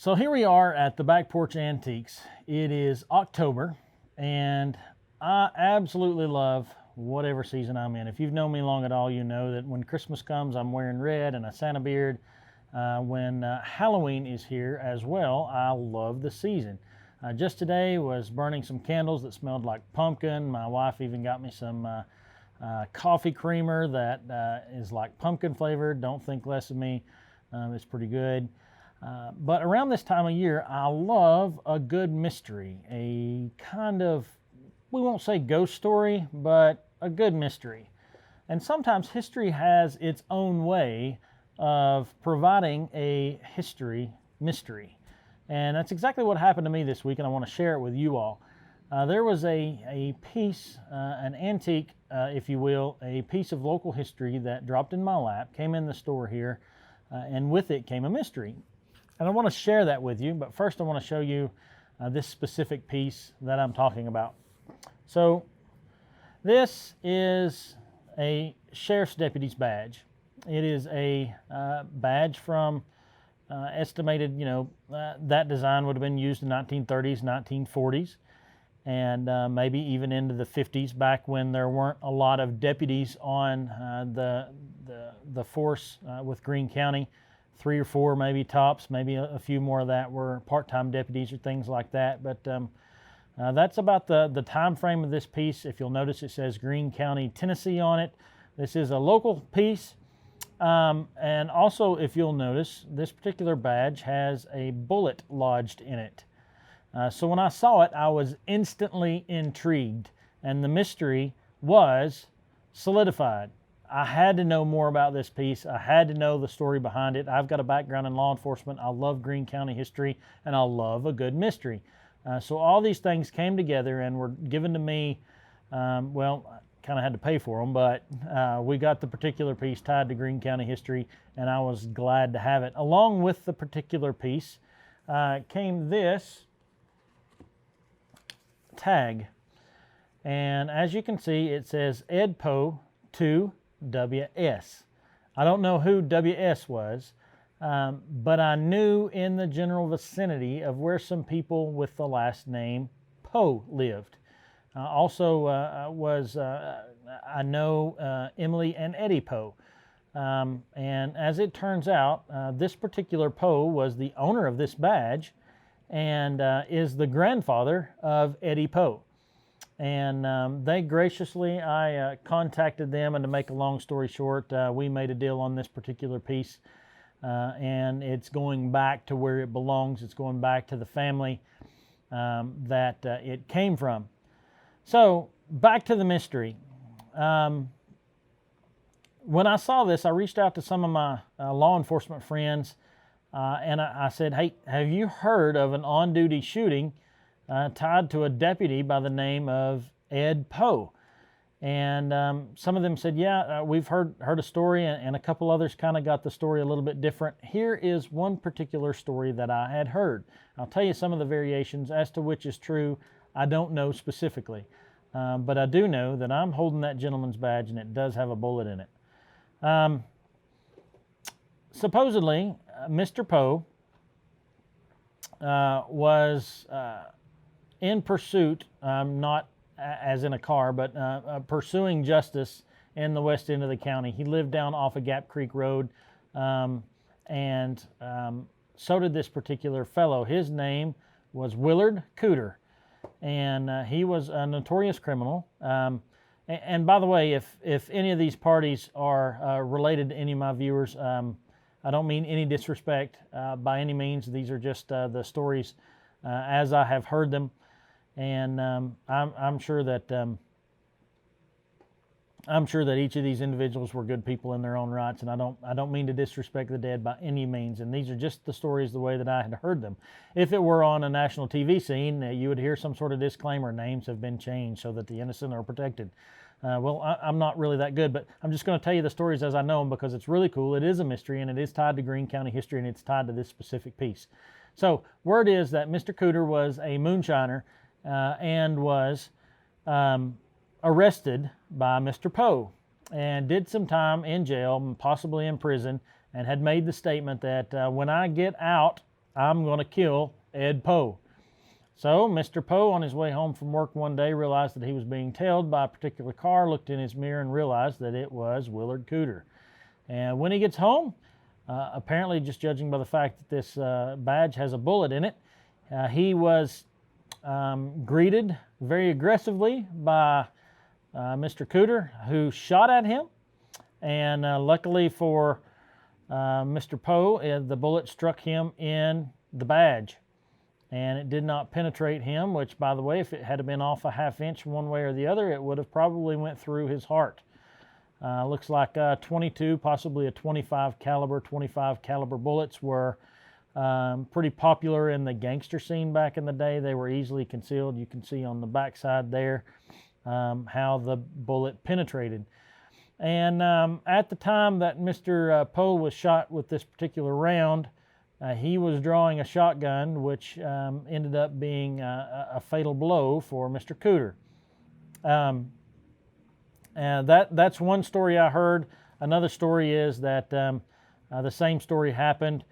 So here we are at the Back Porch Antiques. It is October, and I absolutely love whatever season I'm in. If you've known me long at all, you know that when Christmas comes, I'm wearing red and a Santa beard. When Halloween is here as well, I love the season. Just today was burning some candles that smelled like pumpkin. My wife even got me some coffee creamer that is like pumpkin flavored. Don't think less of me. It's pretty good. But around this time of year, I love a good mystery, a kind of, we won't say ghost story, but a good mystery. And sometimes history has its own way of providing a history mystery. And that's exactly what happened to me this week, and I want to share it with you all. There was a piece, an antique, if you will, a piece of local history that dropped in my lap, came in the store here, and with it came a mystery. And I want to share that with you, but first I want to show you this specific piece that I'm talking about. So this is a sheriff's deputy's badge. It is a badge from estimated, that design would have been used in 1930s, 1940s, and maybe even into the 50s, back when there weren't a lot of deputies on the force with Greene County. 3 or 4 maybe tops, maybe a few more of that were part-time deputies or things like that. But that's about the time frame of this piece. If you'll notice, it says Greene County, Tennessee on it. This is a local piece. And also, if you'll notice, this particular badge has a bullet lodged in it. So when I saw it, I was instantly intrigued, and the mystery was solidified. I had to know more about this piece. I had to know the story behind it. I've got a background in law enforcement. I love Greene County history, and I love a good mystery. So all these things came together and were given to me. Well, kind of had to pay for them, but we got the particular piece tied to Greene County history, and I was glad to have it. Along with the particular piece came this tag. And as you can see, it says Ed Poe 2 WS. I don't know who WS was, but I knew in the general vicinity of where some people with the last name Poe lived. I know Emily and Eddie Poe. And as it turns out, this particular Poe was the owner of this badge and is the grandfather of Eddie Poe. And they graciously, I contacted them, and to make a long story short, we made a deal on this particular piece, and it's going back to where it belongs. It's going back to the family that it came from. So back to the mystery. When I saw this, I reached out to some of my law enforcement friends, and I said, hey, have you heard of an on-duty shooting tied to a deputy by the name of Ed Poe? And some of them said, yeah, we've heard a story, and a couple others kind of got the story a little bit different. Here is one particular story that I had heard. I'll tell you some of the variations. As to which is true, I don't know specifically. But I do know that I'm holding that gentleman's badge, and it does have a bullet in it. Supposedly, Mr. Poe was in pursuit, not as in a car, but pursuing justice in the west end of the county. He lived down off of Gap Creek Road, and so did this particular fellow. His name was Willard Cooter, and he was a notorious criminal. And by the way, if any of these parties are related to any of my viewers, I don't mean any disrespect by any means. These are just the stories as I have heard them. And I'm sure that each of these individuals were good people in their own rights, and I don't mean to disrespect the dead by any means. And these are just the stories the way that I had heard them. If it were on a national TV scene, you would hear some sort of disclaimer: names have been changed so that the innocent are protected. Well, I'm not really that good, but I'm just going to tell you the stories as I know them because it's really cool. It is a mystery, and it is tied to Greene County history, and it's tied to this specific piece. So word is that Mr. Cooter was a moonshiner and was arrested by Mr. Poe and did some time in jail, possibly in prison, and had made the statement that when I get out I'm going to kill Ed Poe. So Mr. Poe, on his way home from work one day, realized that he was being tailed by a particular car, looked in his mirror and realized that it was Willard Cooter. And when he gets home, apparently just judging by the fact that this badge has a bullet in it, he was greeted very aggressively by Mr. Cooter, who shot at him. And luckily for Mr. Poe, the bullet struck him in the badge. And it did not penetrate him, which, by the way, if it had been off a half-inch one way or the other, it would have probably went through his heart. Looks like 22, possibly a 25 caliber bullets were pretty popular in the gangster scene back in the day. They were easily concealed. You can see on the backside there how the bullet penetrated. And at the time that Mr. Poe was shot with this particular round, he was drawing a shotgun, which ended up being a fatal blow for Mr. Cooter. And that's one story I heard. Another story is that the same story happened,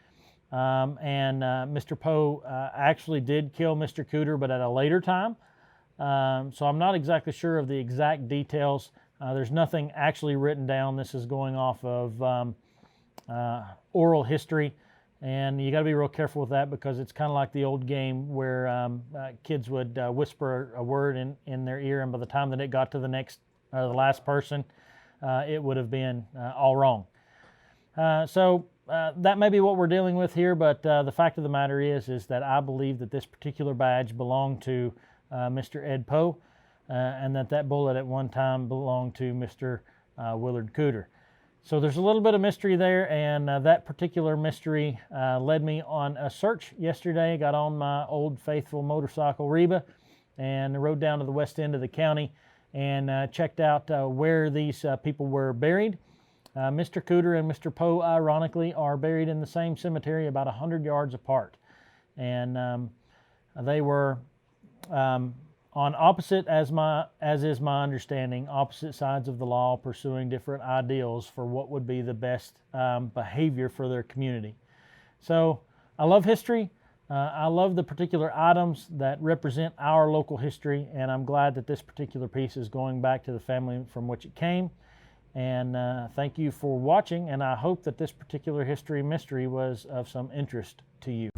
and Mr. Poe actually did kill Mr. Cooter, but at a later time. So I'm not exactly sure of the exact details. There's nothing actually written down. This is going off of oral history. And you got to be real careful with that, because it's kind of like the old game where kids would whisper a word in their ear, and by the time that it got to the last person, it would have been all wrong. So that may be what we're dealing with here, but the fact of the matter is that I believe that this particular badge belonged to Mr. Ed Poe, and that bullet at one time belonged to Mr. Willard Cooter. So there's a little bit of mystery there, and that particular mystery led me on a search yesterday. Got on my old faithful motorcycle Reba and rode down to the west end of the county and checked out where these people were buried. Mr. Cooter and Mr. Poe, ironically, are buried in the same cemetery about 100 yards apart. And they were on opposite, as is my understanding, opposite sides of the law, pursuing different ideals for what would be the best behavior for their community. So I love history. I love the particular items that represent our local history, and I'm glad that this particular piece is going back to the family from which it came. And thank you for watching, and I hope that this particular history mystery was of some interest to you.